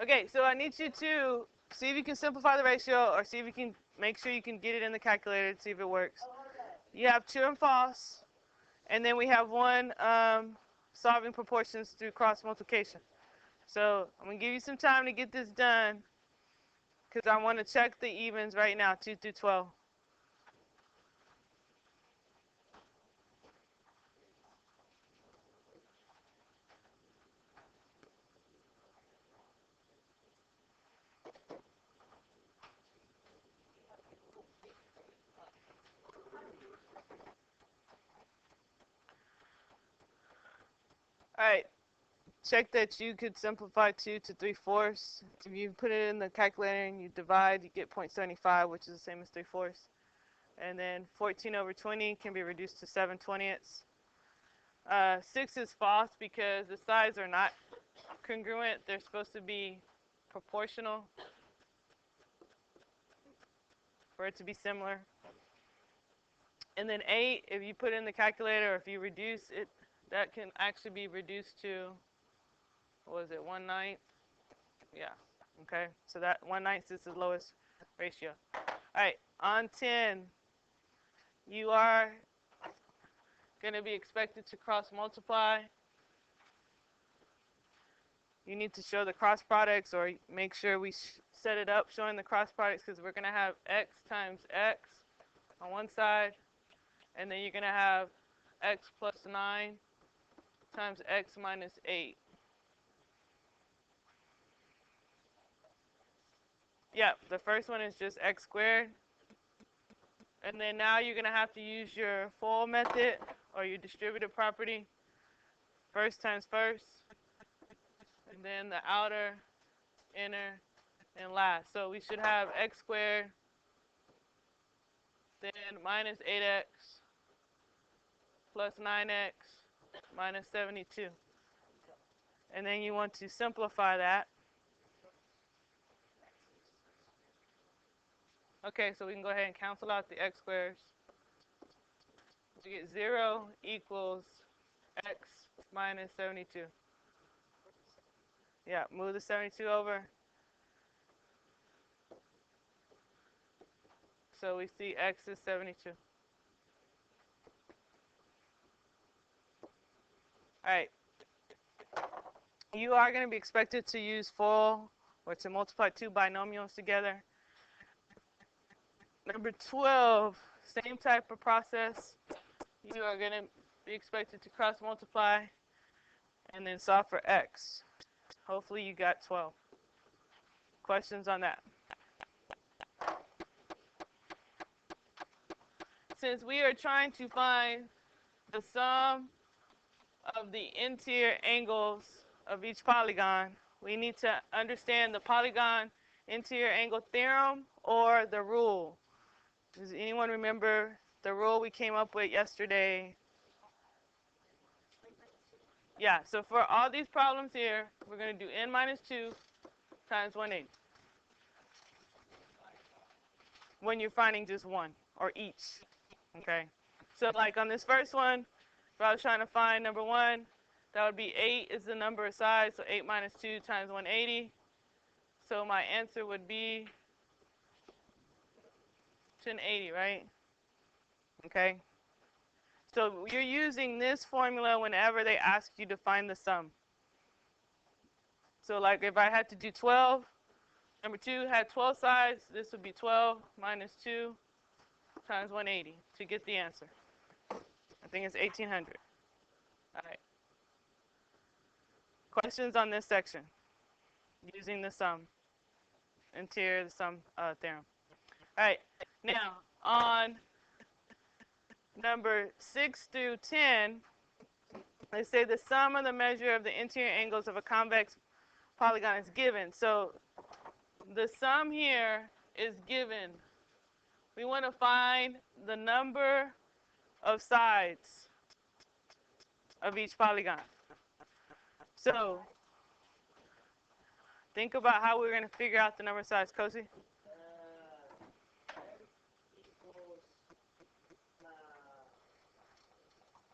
Okay, so I need you to see if you can simplify the ratio, or see if you can make sure you can get it in the calculator to see if it works. You have true and false, and then we have one solving proportions through cross multiplication. So I'm going to give you some time to get this done, because I want to check the evens right now, 2 through 12. All right, check that you could simplify 2 to 3/4. If you put it in the calculator and you divide, you get 0.75, which is the same as 3/4. And then 14 over 20 can be reduced to 7/20. 6 is false because the sides are not congruent. They're supposed to be proportional for it to be similar. And then 8, if you put it in the calculator, or if you reduce it, that can actually be reduced to, what was it, 1/9? Yeah, okay. So that 1/9 is the lowest ratio. All right, on 10, you are going to be expected to cross multiply. You need to show the cross products, or make sure we set it up showing the cross products, because we're going to have x times x on one side, and then you're going to have x plus 9 times x minus 8. Yeah, the first one is just x squared. And then now you're going to have to use your FOIL method, or your distributive property. First times first, and then the outer, inner, and last. So we should have x squared, then minus 8x plus 9x minus 72. And then you want to simplify that. Okay, so we can go ahead and cancel out the x squares. You get 0 equals x minus 72. Yeah, move the 72 over. So we see x is 72. All right. You are going to be expected to use FOIL, or to multiply two binomials together. Number 12, same type of process. You are going to be expected to cross multiply and then solve for x. Hopefully you got 12. Questions on that? Since we are trying to find the sum of the interior angles of each polygon, we need to understand the polygon interior angle theorem, or the rule. Does anyone remember the rule we came up with yesterday? Yeah, so for all these problems here, we're going to do n minus 2 times 180. When you're finding just one, or each. Okay? So like on this first one, if I was trying to find number 1, that would be 8 is the number of sides, so 8 minus 2 times 180. So my answer would be 1080, right? Okay? So you're using this formula whenever they ask you to find the sum. So like if I had to do 12, number 2 had 12 sides, this would be 12 minus 2 times 180 to get the answer. I think it's 1800. All right. Questions on this section using the sum, interior, the sum theorem. All right. Now, on number 6 through 10, they say the sum of the measure of the interior angles of a convex polygon is given. So the sum here is given. We want to find the number of sides of each polygon. So think about how we're going to figure out the number of sides. Cozy?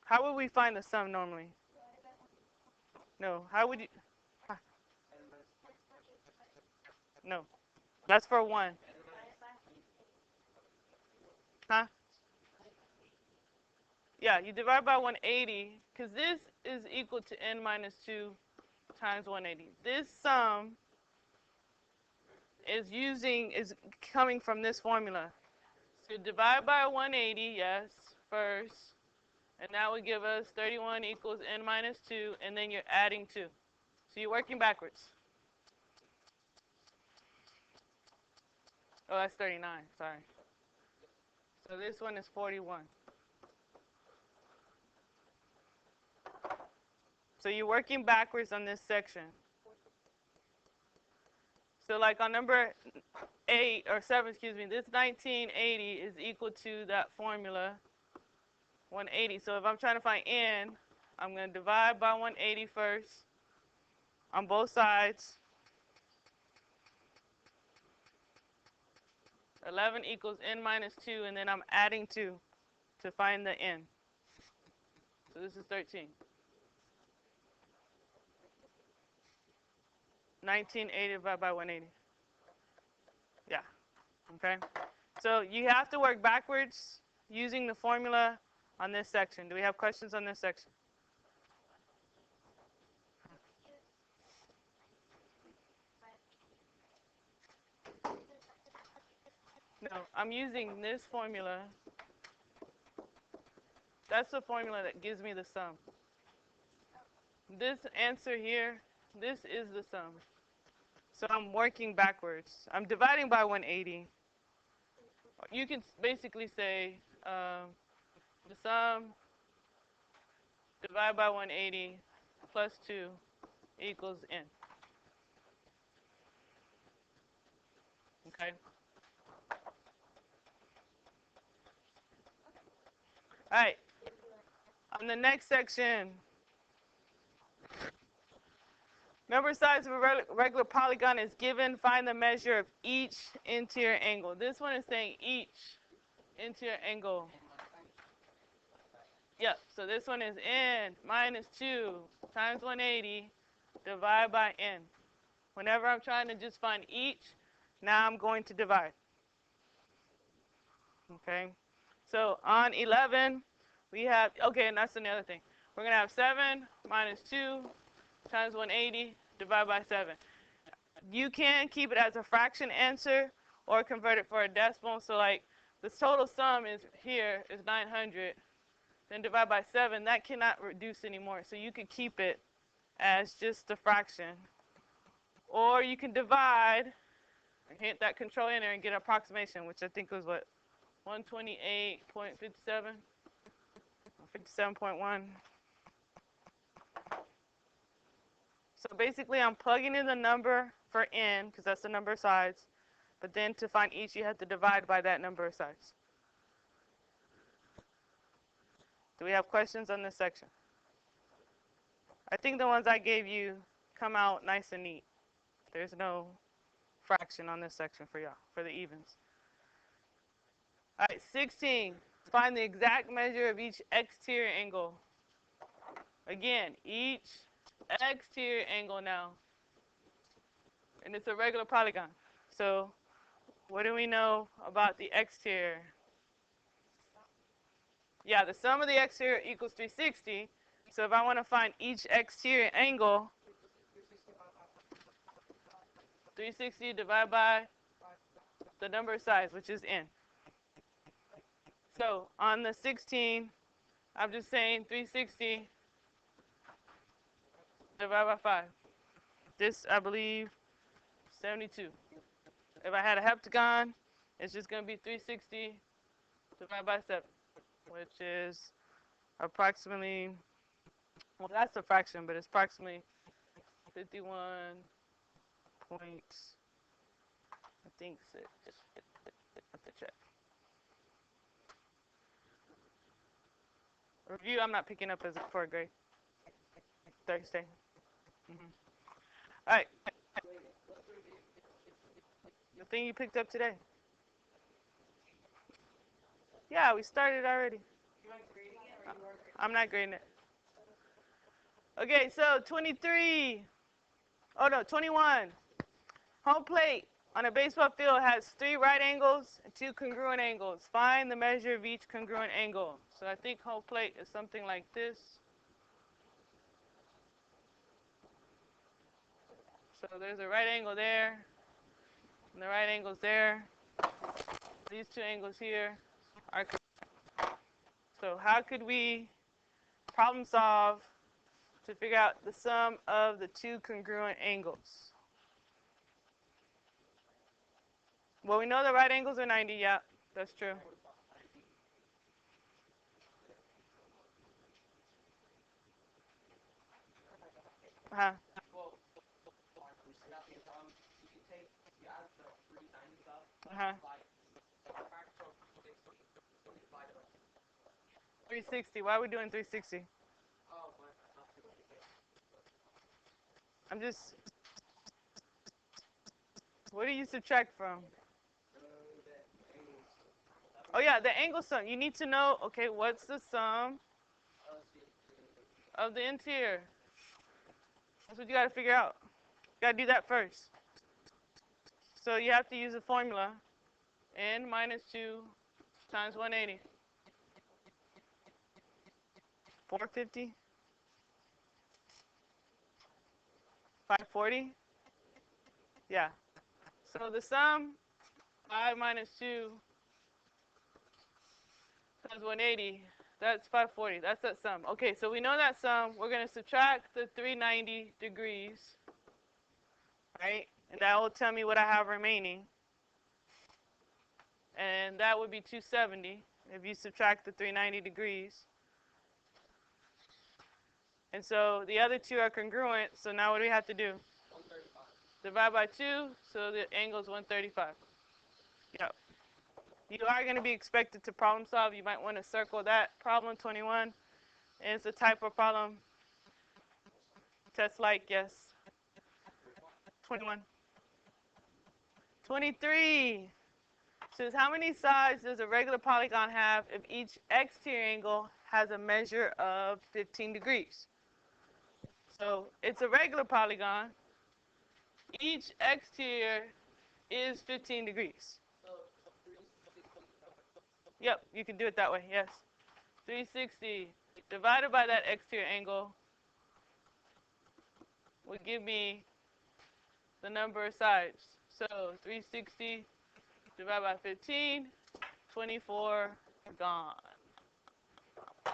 How would we find the sum normally? No, how would you? No, that's for 1. Huh? Yeah, you divide by 180 because this is equal to n minus 2 times 180. This sum is coming from this formula. So divide by 180, yes, first, and that would give us 31 equals n minus 2, and then you're adding 2. So you're working backwards. Oh, that's 39, sorry. So this one is 41. So you're working backwards on this section. So like on number 8 or 7, excuse me, this 1980 is equal to that formula 180. So if I'm trying to find n, I'm going to divide by 180 first on both sides. 11 equals n minus 2, and then I'm adding 2 to find the n. So this is 13. 1980 divided by 180. Yeah. Okay. So you have to work backwards using the formula on this section. Do we have questions on this section? No, I'm using this formula. That's the formula that gives me the sum. This answer here, this is the sum. So I'm working backwards. I'm dividing by 180. You can basically say the sum divided by 180 plus 2 equals n. Okay? All right. On the next section, number size of a regular polygon is given. Find the measure of each interior angle. This one is saying each interior angle. Yep, so this one is n minus 2 times 180 divided by n. Whenever I'm trying to just find each, now I'm going to divide. Okay, so on 11, we have, okay, and that's another thing. We're going to have 7 minus 2 times 180 divided by 7. You can keep it as a fraction answer or convert it for a decimal. So like the total sum is here is 900. Then divide by 7, that cannot reduce anymore. So you could keep it as just a fraction. Or you can divide, hit that control enter and get an approximation, which I think was what, 128.57, 57.1. So basically I'm plugging in the number for n, because that's the number of sides. But then to find each, you have to divide by that number of sides. Do we have questions on this section? I think the ones I gave you come out nice and neat. There's no fraction on this section for y'all, for the evens. All right, 16. Find the exact measure of each exterior angle. Again, each exterior angle now. And it's a regular polygon. So what do we know about the exterior? Yeah, the sum of the exterior equals 360. So if I want to find each exterior angle, 360 divided by the number of sides, which is n. So on the 16, I'm just saying 360 divided by 5. This, I believe, 72. If I had a heptagon, it's just going to be 360 divided by 7, which is approximately, well, that's a fraction, but it's approximately 51 points, I think, 6. Have to check. Review, I'm not picking up as for a grade. Thursday. All right. The thing you picked up today. Yeah, we started already. I'm not grading it. Okay, so 23. Oh no, 21. Home plate on a baseball field has 3 right angles and 2 congruent angles. Find the measure of each congruent angle. So I think home plate is something like this. So there's a right angle there, and the right angle's there. These 2 angles here are. So how could we problem solve to figure out the sum of the 2 congruent angles? Well, we know the right angles are 90. Yeah, that's true. Uh-huh. Uh-huh. 360. Why are we doing 360? I'm just. What do you subtract from? Oh yeah, the angle sum. You need to know. Okay, what's the sum of the interior? That's what you got to figure out. You got to do that first. So you have to use a formula. N minus 2 times 180. 450. 540. Yeah. So the sum 5 minus 2 times 180. That's 540. That's that sum. Okay, so we know that sum. We're going to subtract the 390 degrees, right? And that will tell me what I have remaining. And that would be 270 if you subtract the 390 degrees. And so the other 2 are congruent, so now what do we have to do? Divide by 2, so the angle is 135. Yep. You are going to be expected to problem solve. You might want to circle that problem 21. And it's a type of problem. Test like, yes. 21. 23 says how many sides does a regular polygon have if each exterior angle has a measure of 15 degrees? So it's a regular polygon. Each exterior is 15 degrees. Yep, you can do it that way, yes. 360 divided by that exterior angle would give me the number of sides. So 360 divided by 15, 24 gone.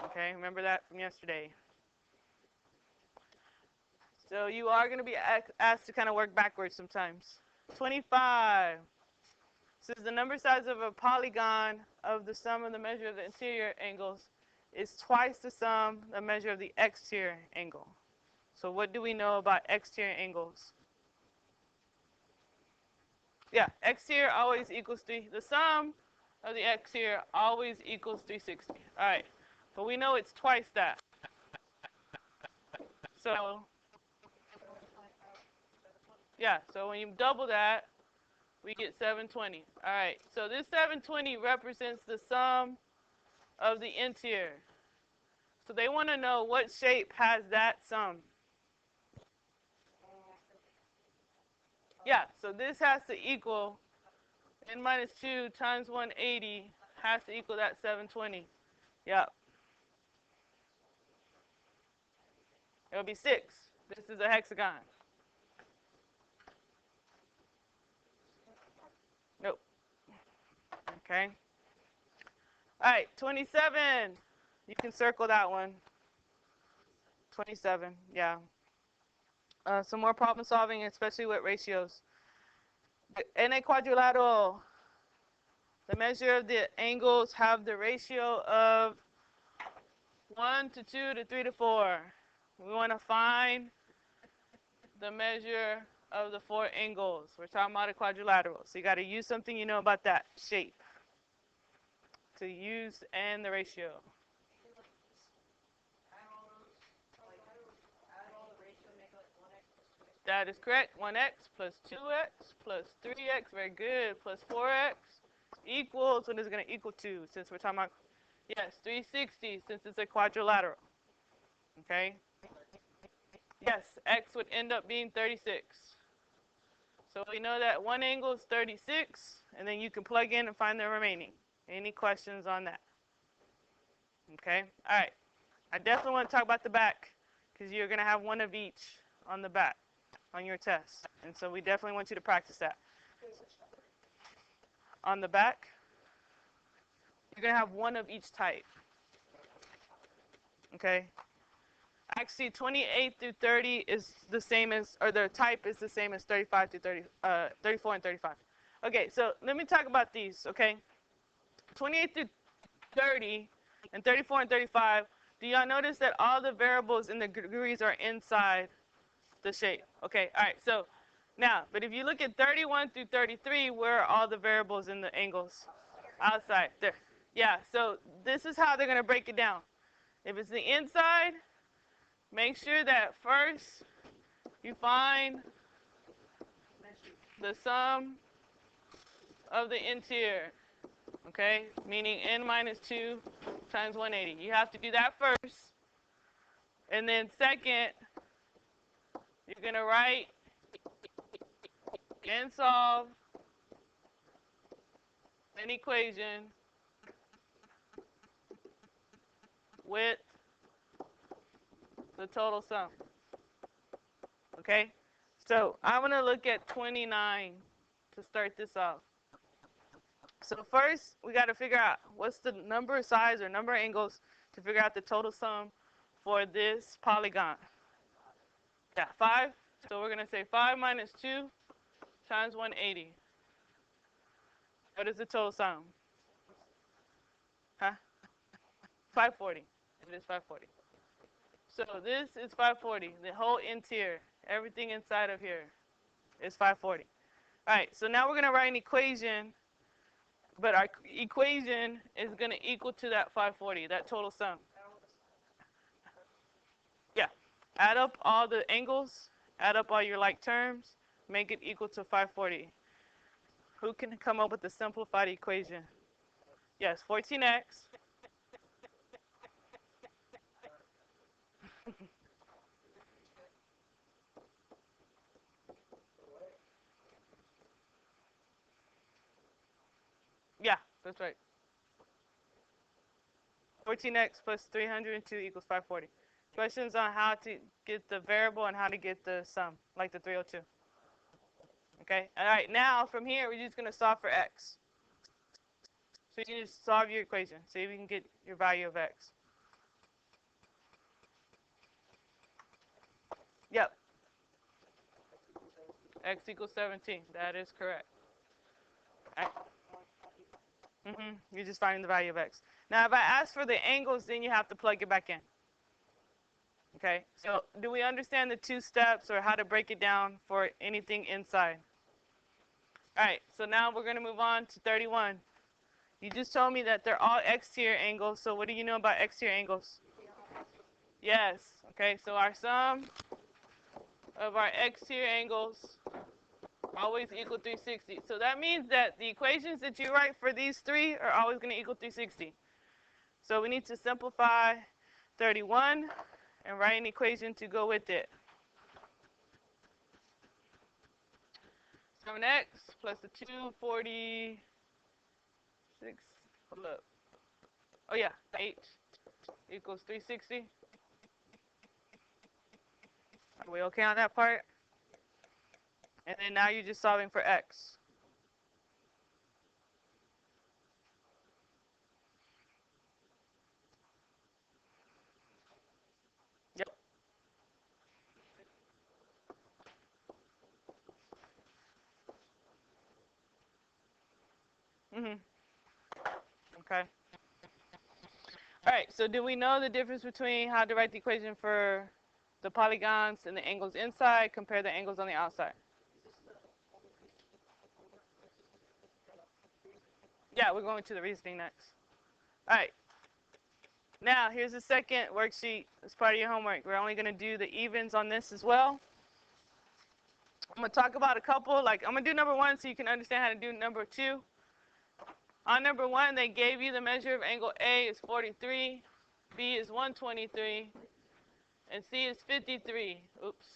Okay, remember that from yesterday. So you are going to be asked to kind of work backwards sometimes. 25 says the number size of a polygon of the sum of the measure of the interior angles is twice the sum, the measure of the exterior angle. So what do we know about exterior angles? Yeah, exterior always equals 3. The sum of the exterior always equals 360. All right, but we know it's twice that. So, yeah, so when you double that, we get 720. All right, so this 720 represents the sum of the interior. So they want to know what shape has that sum. Yeah, so this has to equal n minus 2 times 180 has to equal that 720. Yep. It'll be 6. This is a hexagon. Nope. Okay. All right, 27. You can circle that one. 27, yeah. Some more problem solving, especially with ratios. In a quadrilateral, the measure of the angles have the ratio of 1 to 2 to 3 to 4. We want to find the measure of the 4 angles. We're talking about a quadrilateral. So you got to use something you know about that shape to use and the ratio. That is correct. 1x plus 2x plus 3x, very good, plus 4x equals, what is going to equal to, since we're talking about, yes, 360, since it's a quadrilateral. Okay? Yes, x would end up being 36. So we know that one angle is 36, and then you can plug in and find the remaining. Any questions on that? Okay, all right. I definitely want to talk about the back, because you're going to have one of each on the back on your test. And so we definitely want you to practice that. On the back, you're going to have one of each type. Okay? Actually, 28 through 30 is the same as, or the type is the same as 35 to 34 and 35. Okay, so let me talk about these, okay? 28 through 30 and 34 and 35, do y'all notice that all the variables in the degrees are inside the shape? Okay, all right, so now, but if you look at 31 through 33, where are all the variables in the angles? Outside, there. Yeah, so this is how they're going to break it down. If it's the inside, make sure that first you find the sum of the interior, okay? Meaning n minus 2 times 180. You have to do that first. And then second, you're going to write and solve an equation with the total sum. Okay? So I'm going to look at 29 to start this off. So first, we got to figure out what's the number of sides or number of angles to figure out the total sum for this polygon. Yeah, 5. So we're going to say 5 minus 2 times 180. What is the total sum? Huh? 540. It is 540. So this is 540. The whole interior, everything inside of here is 540. All right, so now we're going to write an equation, but our equation is going to equal to that 540, that total sum. Yeah. Add up all the angles, add up all your like terms, make it equal to 540. Who can come up with the simplified equation? Yes, 14x. Yeah, that's right. 14x plus 302 equals 540. Questions on how to get the variable and how to get the sum, like the 302. Okay, all right, now from here, we're just going to solve for x. So you can just solve your equation, see if you can get your value of x. Yep. X equals 17. That is correct. All right. You're just finding the value of x. Now, if I ask for the angles, then you have to plug it back in. Okay, so do we understand the two steps or how to break it down for anything inside? All right, so now we're going to move on to 31. You just told me that they're all exterior angles, so what do you know about exterior angles? Yes, okay, so our sum of our exterior angles always equal 360. So that means that the equations that you write for these three are always going to equal 360. So we need to simplify 31 and write an equation to go with it. 7x plus the 246, hold up. Oh yeah, 8 equals 360. Are we okay on that part? And then now you're just solving for x. Yep. Okay. All right, so do we know the difference between how to write the equation for the polygons and the angles inside, compare the angles on the outside? Yeah, we're going to the reasoning next. All right. Now, here's the second worksheet as part of your homework. We're only going to do the evens on this as well. I'm going to talk about a couple. Like, I'm going to do number 1 so you can understand how to do number 2. On number 1, they gave you the measure of angle A is 43, B is 123, and C is 53. Oops.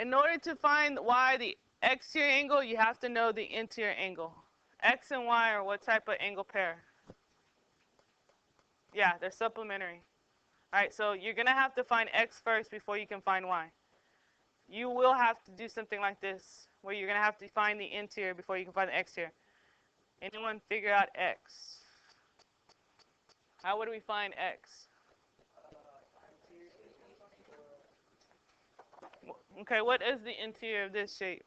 In order to find y, the exterior angle, you have to know the interior angle. X and y are what type of angle pair? Yeah, they're supplementary. All right, so you're going to have to find x first before you can find y. You will have to do something like this, where you're going to have to find the interior before you can find the exterior. Anyone figure out x? How would we find x? Okay, what is the interior of this shape?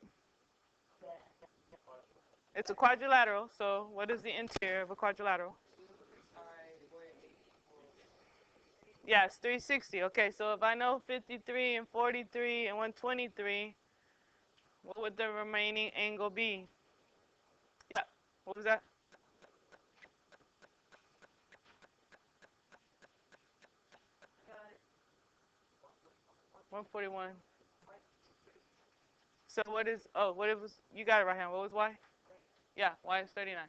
It's a quadrilateral, so what is the interior of a quadrilateral? Yeah, it's 360. Okay, so if I know 53 and 43 and 123, what would the remaining angle be? Yeah, what was that? 141. So what is, oh, what it was, you got it right hand. What was y? Yeah, y is 39.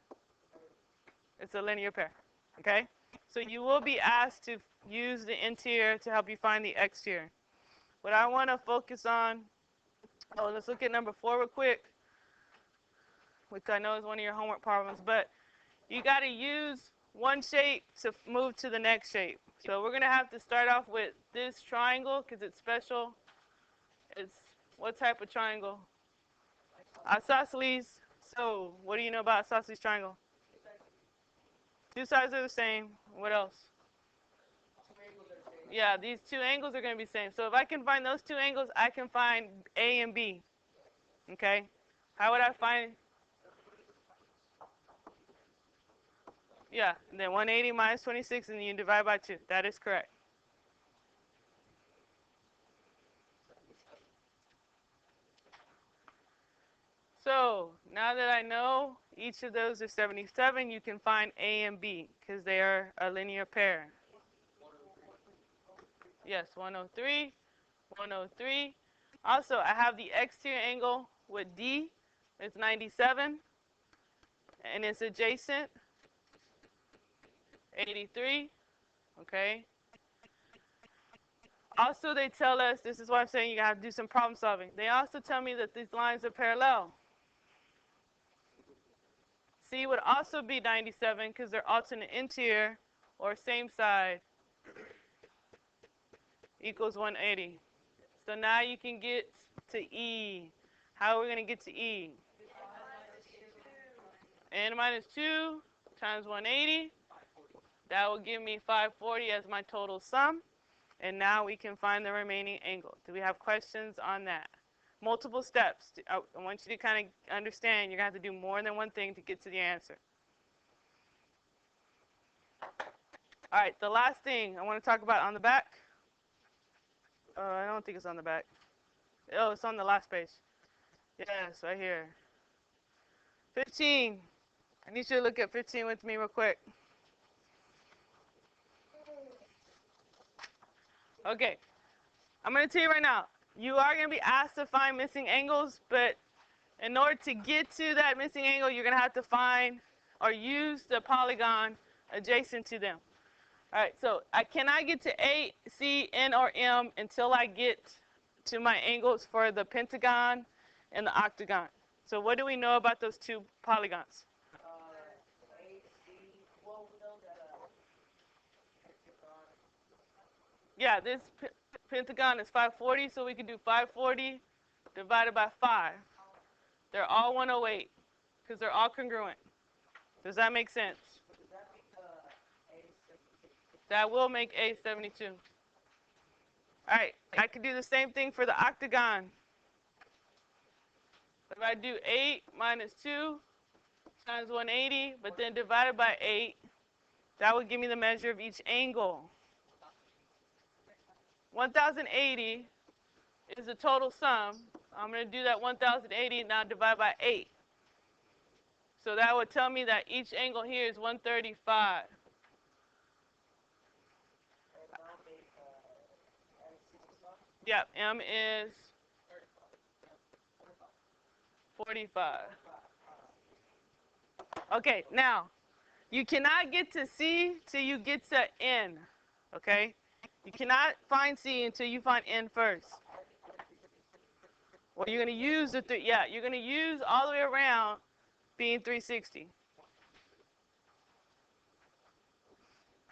It's a linear pair, okay? So you will be asked to use the interior to help you find the exterior. What I want to focus on, oh, let's look at number 4 real quick, which I know is one of your homework problems, but you got to use one shape to move to the next shape. So we're going to have to start off with this triangle because it's special. It's what type of triangle? Isosceles. So what do you know about isosceles triangle? Two sides are the same. What else? Yeah, these two angles are going to be the same. So if I can find those two angles, I can find A and B. Okay? How would I find? Yeah, and then 180 minus 26, and you divide by 2. That is correct. So now that I know each of those are 77, you can find A and B because they are a linear pair. Yes, 103, 103. Also, I have the exterior angle with D. It's 97, and it's adjacent, 83. Okay. Also, they tell us, this is why I'm saying you have to do some problem solving. They also tell me that these lines are parallel. C would also be 97 because they're alternate interior or same side equals 180. So now you can get to E. How are we going to get to E? N minus 2 times 180. That will give me 540 as my total sum. And now we can find the remaining angle. Do we have questions on that? Multiple steps. I want you to kind of understand you're going to have to do more than one thing to get to the answer. All right, the last thing I want to talk about on the back. I don't think it's on the back. Oh, it's on the last page. Yes, right here. 15. I need you to look at 15 with me real quick. Okay, I'm going to tell you right now, you are going to be asked to find missing angles, but in order to get to that missing angle, you're going to have to find or use the polygon adjacent to them. All right, so I cannot get to A, C, N, or M until I get to my angles for the pentagon and the octagon. So what do we know about those two polygons? Yeah, this pentagon is 540, so we can do 540 divided by 5. They're all 108 because they're all congruent. Does that make sense? That will make A 72. All right, I can do the same thing for the octagon. If I do 8 minus 2 times 180, but then divided by 8, that would give me the measure of each angle. 1080 is the total sum. I'm going to do that 1080 now divide by 8. So that would tell me that each angle here is 135. Yeah, M is 45. Okay, now, you cannot get to C till you get to N, okay? You cannot find C until you find N first. Well, you're going to use yeah, you're going to use all the way around being 360.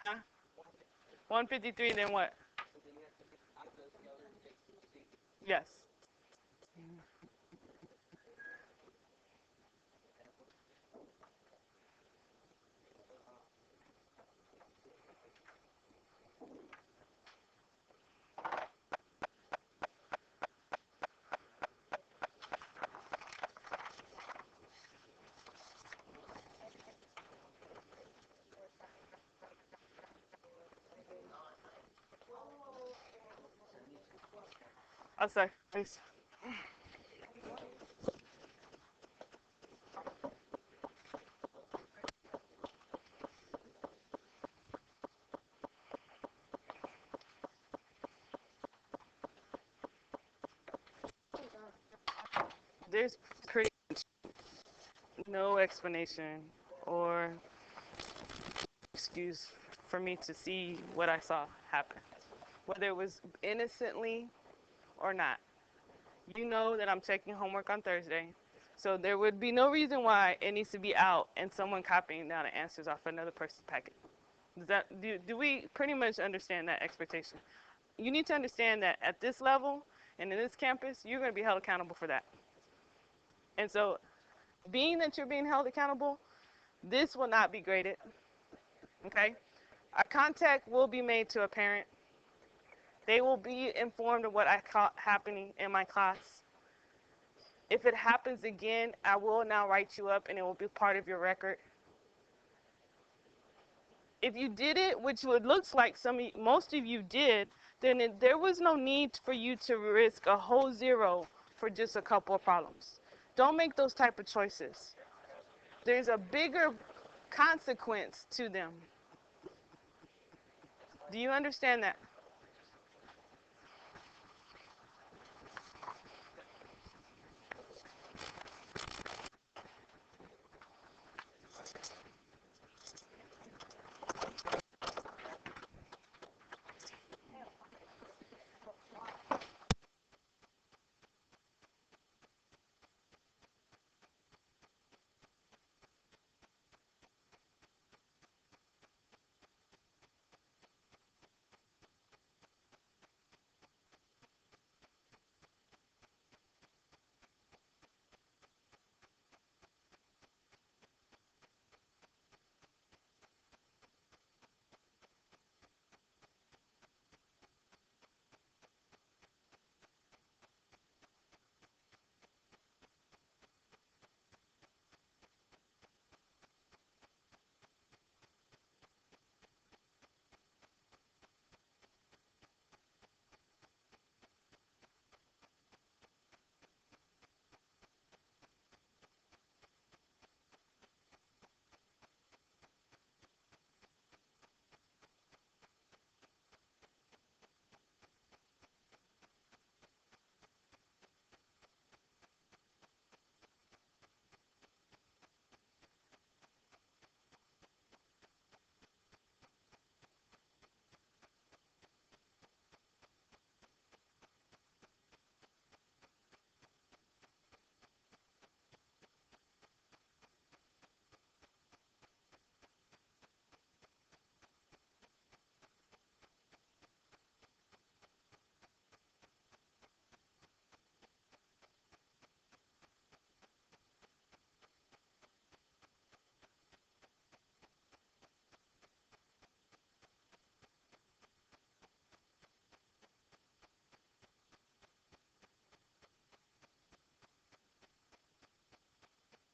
Huh? 153, then what? Yes. I'll say, please. There's pretty no explanation or excuse for me to see what I saw happen, whether it was innocently or not. You know that I'm checking homework on Thursday, so there would be no reason why it needs to be out and someone copying down the answers off another person's packet. Do we pretty much understand that expectation? You need to understand that at this level and in this campus, you're going to be held accountable for that. And so, being that you're being held accountable, this will not be graded. Okay? A contact will be made to a parent. They will be informed of what I caught happening in my class. If it happens again, I will now write you up and it will be part of your record. If you did it, which it looks like most of you did, then there was no need for you to risk a whole 0 for just a couple of problems. Don't make those type of choices. There's a bigger consequence to them. Do you understand that?